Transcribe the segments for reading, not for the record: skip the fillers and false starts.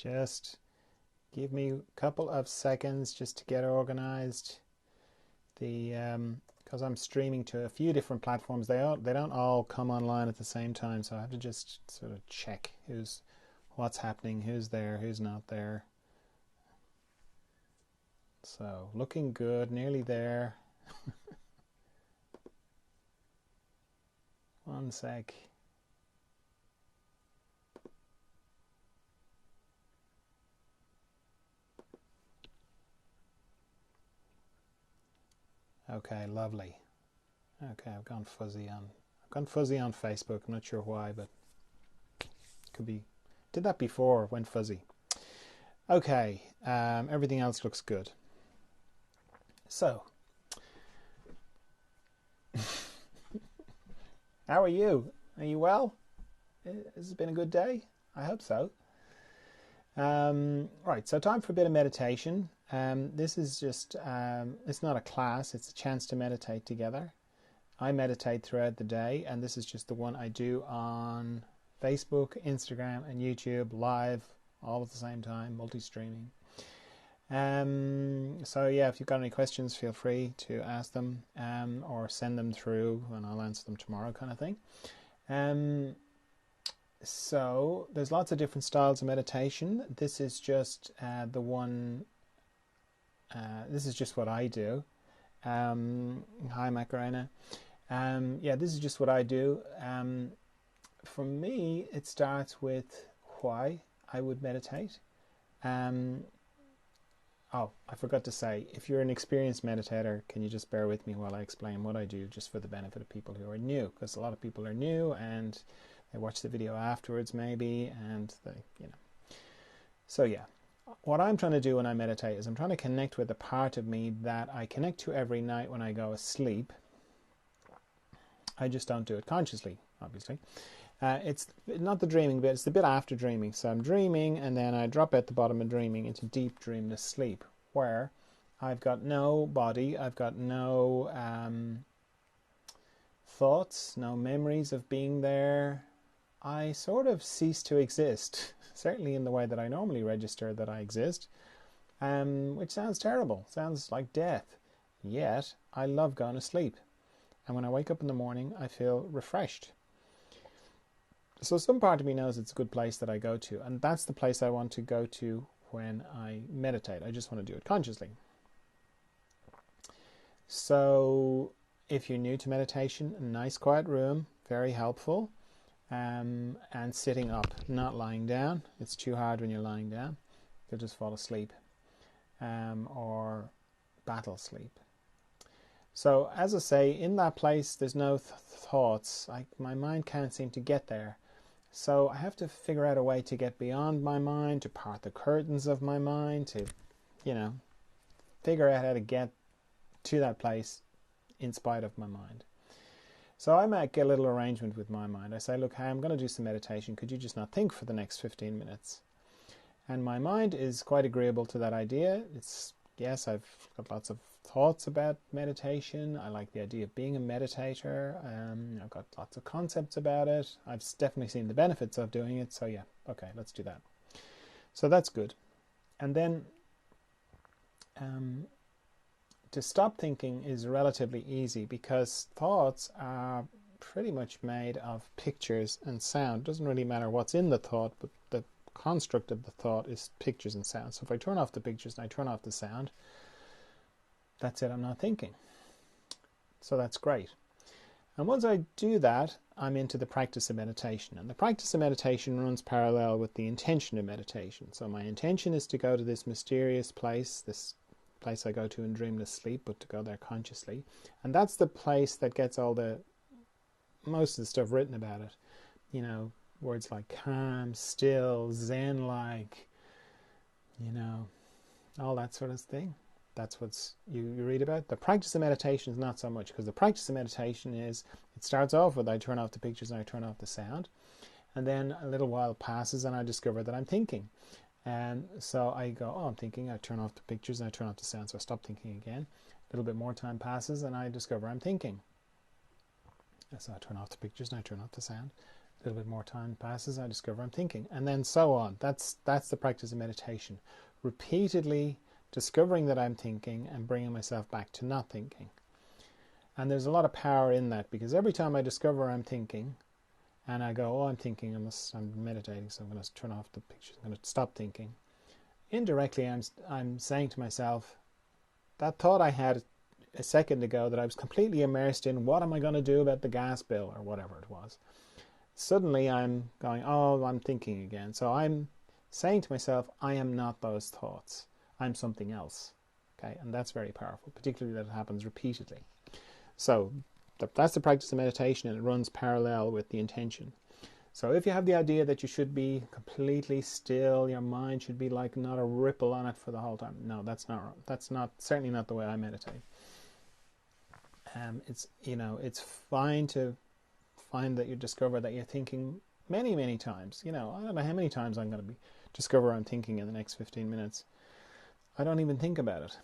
Just give me a couple of seconds just to get organized. Because I'm streaming to a few different platforms, they don't all come online at the same time, so I have to just sort of check what's happening, who's there, who's not there. So looking good, nearly there. One sec. Okay, lovely. Okay, I've gone fuzzy on Facebook. I'm not sure why, but could be. Did that before, went fuzzy. Okay, everything else looks good. So, how are you? Are you well? Has it been a good day? I hope so. Right, so time for a bit of meditation. This is just, it's not a class, it's a chance to meditate together. I meditate throughout the day, and this is just the one I do on Facebook, Instagram, and YouTube, live, all at the same time, multi-streaming. So yeah, if you've got any questions, feel free to ask them, or send them through, and I'll answer them tomorrow, kind of thing. So there's lots of different styles of meditation. This is just the one. This is just what I do. Hi, Macarena. Yeah, this is just what I do. For me, it starts with why I would meditate. Oh, I forgot to say, if you're an experienced meditator, can you just bear with me while I explain what I do, just for the benefit of people who are new? Because a lot of people are new and they watch the video afterwards maybe, and So yeah, what I'm trying to do when I meditate is I'm trying to connect with a part of me that I connect to every night when I go asleep. I just don't do it consciously, obviously. It's not the dreaming bit, it's the bit after dreaming. So I'm dreaming, and then I drop at the bottom of dreaming into deep dreamless sleep, where I've got no body, I've got no thoughts, no memories of being there. I sort of cease to exist, certainly in the way that I normally register that I exist, which sounds terrible, sounds like death. Yet, I love going to sleep. And when I wake up in the morning, I feel refreshed. So some part of me knows it's a good place that I go to, and that's the place I want to go to when I meditate. I just want to do it consciously. So if you're new to meditation, a nice quiet room, very helpful. And sitting up, not lying down. It's too hard when you're lying down. You'll just fall asleep, or battle sleep. So as I say, in that place there's no thoughts. My mind can't seem to get there. So I have to figure out a way to get beyond my mind, to part the curtains of my mind, to, figure out how to get to that place in spite of my mind. So I make a little arrangement with my mind. I say, look, hey, I'm going to do some meditation. Could you just not think for the next 15 minutes? And my mind is quite agreeable to that idea. Yes, I've got lots of thoughts about meditation. I like the idea of being a meditator. I've got lots of concepts about it. I've definitely seen the benefits of doing it. So yeah, okay, let's do that. So that's good. And then to stop thinking is relatively easy, because thoughts are pretty much made of pictures and sound. It doesn't really matter what's in the thought, but the construct of the thought is pictures and sound. So if I turn off the pictures and I turn off the sound, that's it, I'm not thinking. So that's great. And once I do that, I'm into the practice of meditation. And the practice of meditation runs parallel with the intention of meditation. So my intention is to go to this mysterious place, this place I go to in dreamless sleep, but to go there consciously. And that's the place that gets most of the stuff written about it. Words like calm, still, zen-like, all that sort of thing. That's what you read about. The practice of meditation is not so much, because the practice of meditation is, it starts off with I turn off the pictures and I turn off the sound. And then a little while passes and I discover that I'm thinking. And so I go, I'm thinking, I turn off the pictures and I turn off the sound, so I stop thinking again. A little bit more time passes and I discover I'm thinking. And so I turn off the pictures and I turn off the sound. little bit more time passes, I discover I'm thinking, and then so on. That's the practice of meditation. Repeatedly discovering that I'm thinking and bringing myself back to not thinking. And there's a lot of power in that, because every time I discover I'm thinking and I go, oh, I'm thinking, I'm meditating, so I'm going to turn off the pictures, I'm going to stop thinking. Indirectly, I'm saying to myself, that thought I had a second ago that I was completely immersed in, what am I going to do about the gas bill or whatever it was? Suddenly I'm going, oh, I'm thinking again. So I'm saying to myself, I am not those thoughts. I'm something else. Okay, and that's very powerful, particularly that it happens repeatedly. So that's the practice of meditation, and it runs parallel with the intention. So if you have the idea that you should be completely still, your mind should be like not a ripple on it for the whole time. No, that's certainly not the way I meditate. It's fine to find that you discover that you're thinking many, many times. I don't know how many times I'm going to discover I'm thinking in the next 15 minutes. I don't even think about it.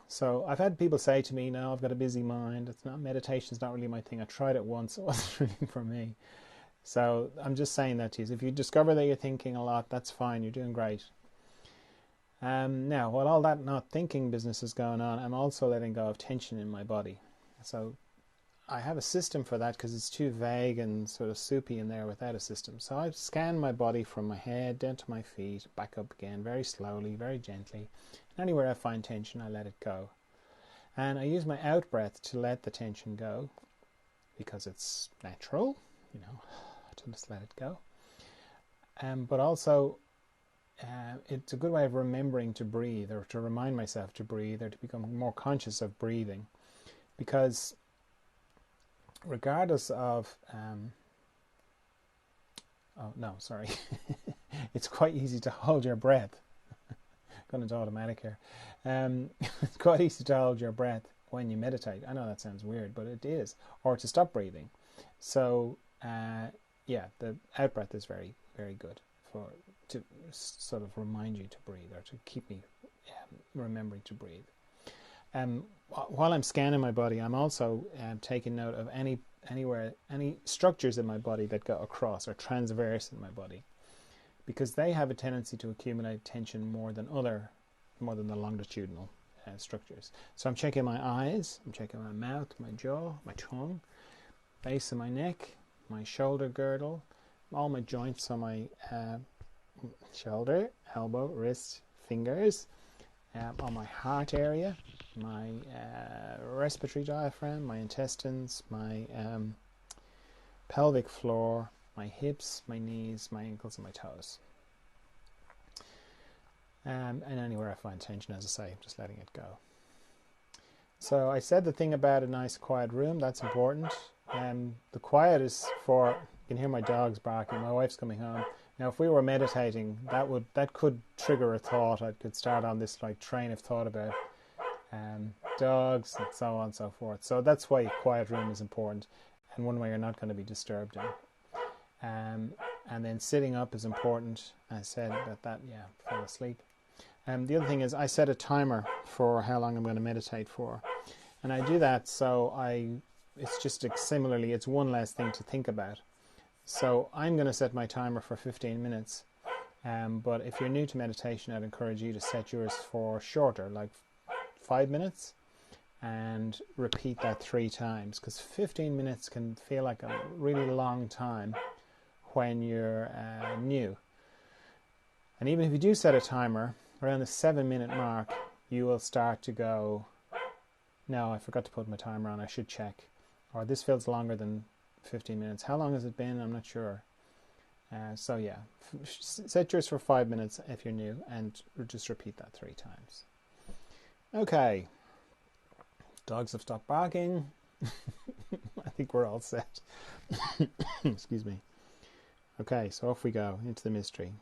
So I've had people say to me, no, I've got a busy mind. Meditation's not really my thing. I tried it once. It wasn't really for me. So I'm just saying that to you. If you discover that you're thinking a lot, that's fine. You're doing great. Now, while all that not thinking business is going on, I'm also letting go of tension in my body. So I have a system for that, because it's too vague and sort of soupy in there without a system. So I scan my body from my head down to my feet, back up again, very slowly, very gently. Anywhere I find tension, I let it go. And I use my out breath to let the tension go, because it's natural, to just let it go. But also, it's a good way of remembering to breathe, or to remind myself to breathe, or to become more conscious of breathing. Because regardless of it's quite easy to hold your breath. Going into automatic here. It's quite easy to hold your breath when you meditate. I know that sounds weird, but it is. Or to stop breathing. So the out breath is very, very good to sort of remind you to breathe, or to keep me remembering to breathe. While I'm scanning my body, I'm also taking note of any structures in my body that go across or transverse in my body, because they have a tendency to accumulate tension more than the longitudinal structures. So I'm checking my eyes, I'm checking my mouth, my jaw, my tongue, base of my neck, my shoulder girdle, all my joints on my shoulder, elbow, wrist, fingers, on my heart area, my respiratory diaphragm, my intestines, my pelvic floor, my hips, my knees, my ankles, and my toes. And anywhere I find tension, as I say, I'm just letting it go. So I said the thing about a nice quiet room, that's important. The quiet is for, you can hear my dogs barking, my wife's coming home. Now if we were meditating, that could trigger a thought. I could start on this train of thought about dogs and so on and so forth. So that's why a quiet room is important, and one way you're not going to be disturbed in. And then sitting up is important. I said about that, fall asleep. The other thing is I set a timer for how long I'm going to meditate for. And I do that so it's just similarly, it's one less thing to think about. So I'm going to set my timer for 15 minutes. But if you're new to meditation, I'd encourage you to set yours for shorter, like 5 minutes, and repeat that 3 times, because 15 minutes can feel like a really long time when you're new. And even if you do set a timer, around the 7-minute mark, you will start to go, no, I forgot to put my timer on, I should check. Or this feels longer than 15 minutes. How long has it been? I'm not sure. Set yours for 5 minutes if you're new, and just repeat that 3 times. Okay. Dogs have stopped barking. I think we're all set. Excuse me. Okay, so off we go into the mystery.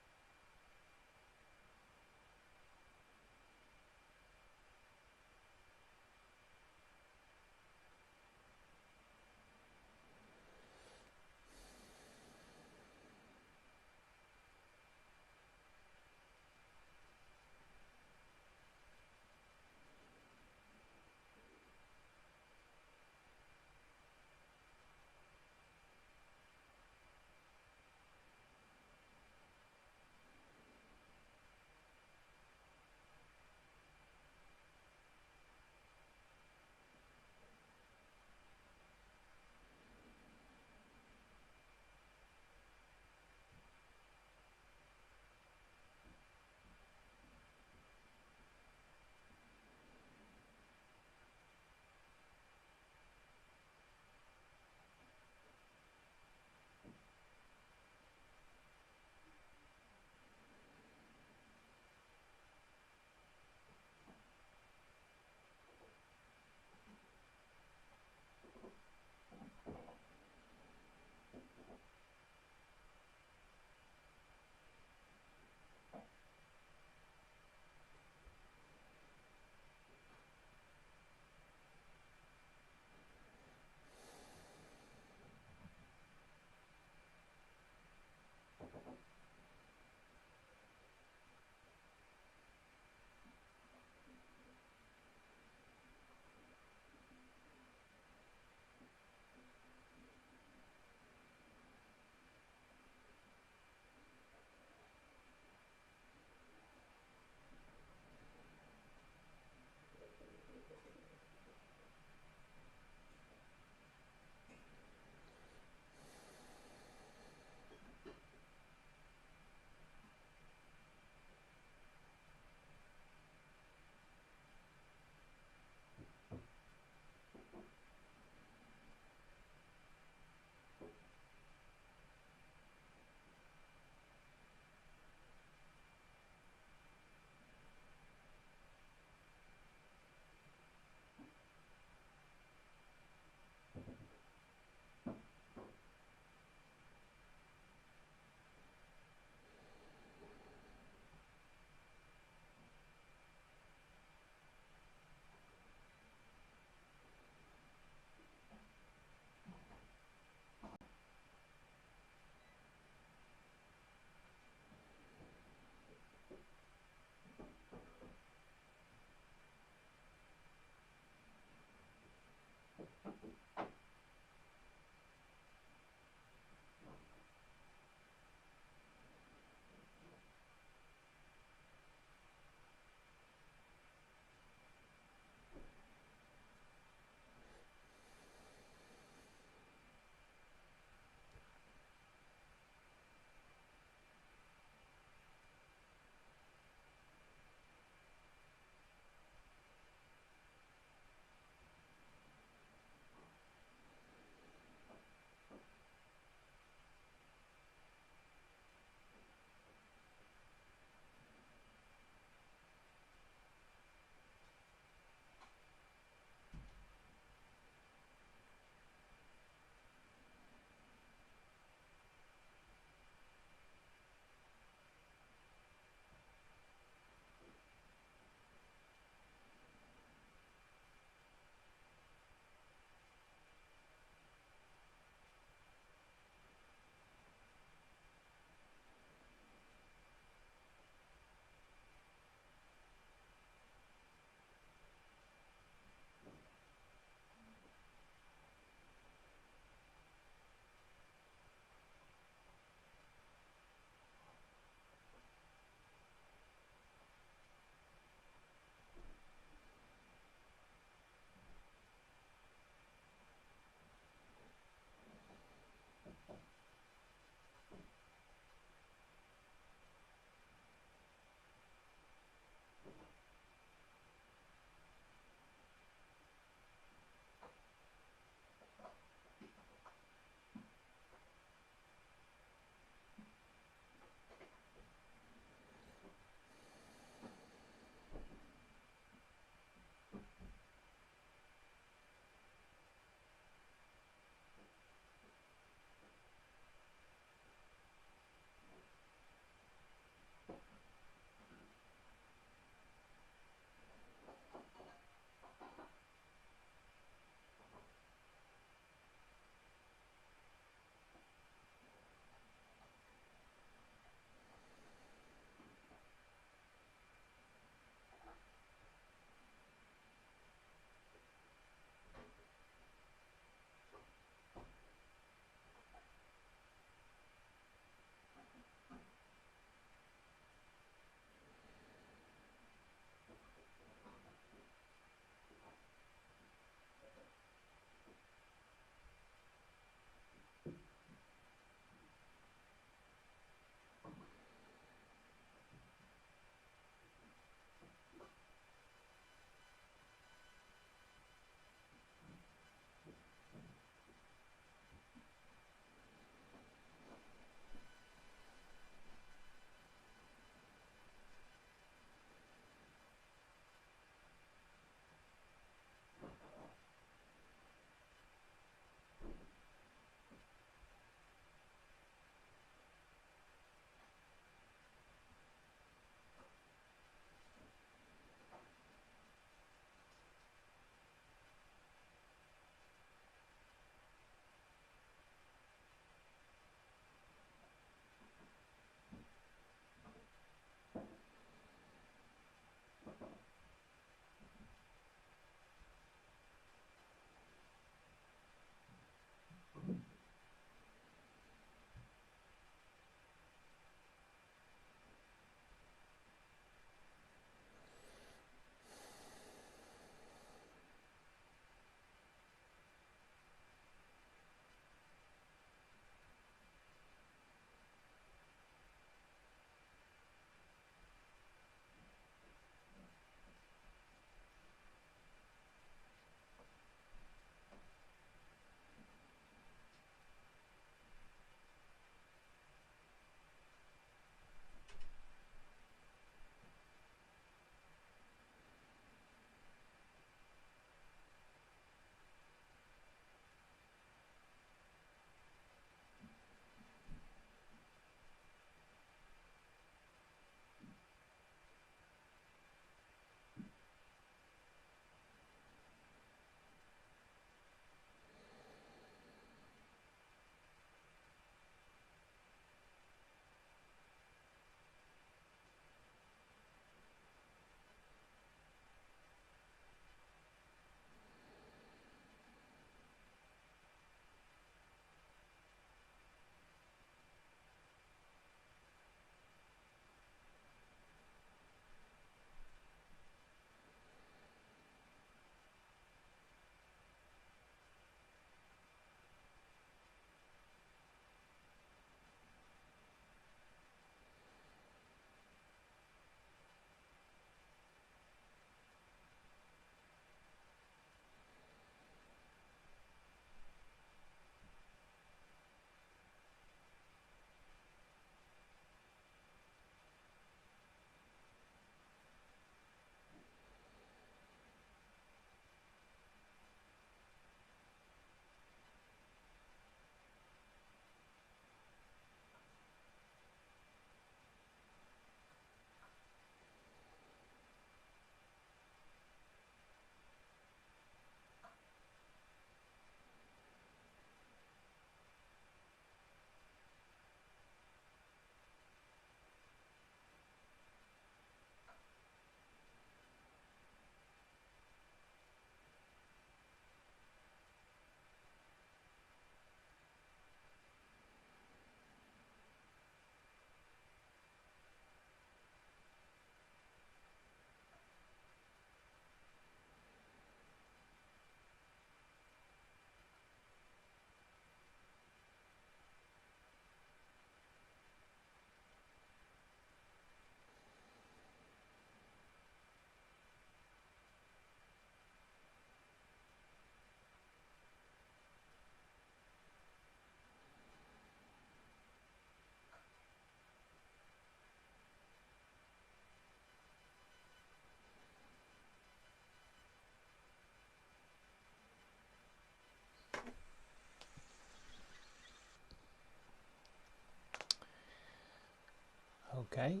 Okay,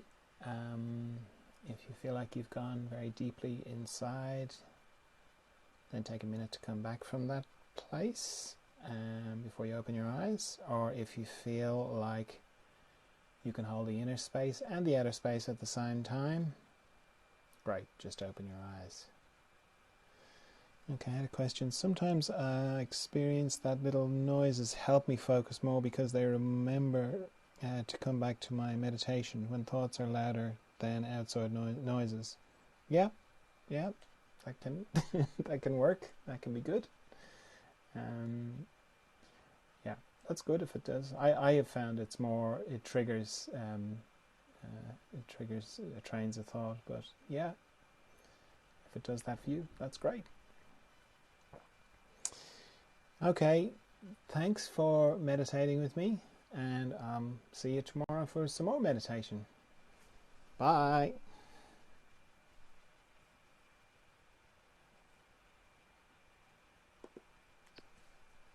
if you feel like you've gone very deeply inside, then take a minute to come back from that place before you open your eyes. Or if you feel like you can hold the inner space and the outer space at the same time, great, just open your eyes. Okay, I had a question. Sometimes I experience that little noises help me focus more because they remember to come back to my meditation when thoughts are louder than outside noises. Yeah, that can that can work. That can be good. Yeah, that's good if it does. I have found it triggers trains of thought. But yeah, if it does that for you, that's great. Okay, thanks for meditating with me, and see you tomorrow for some more meditation. Bye.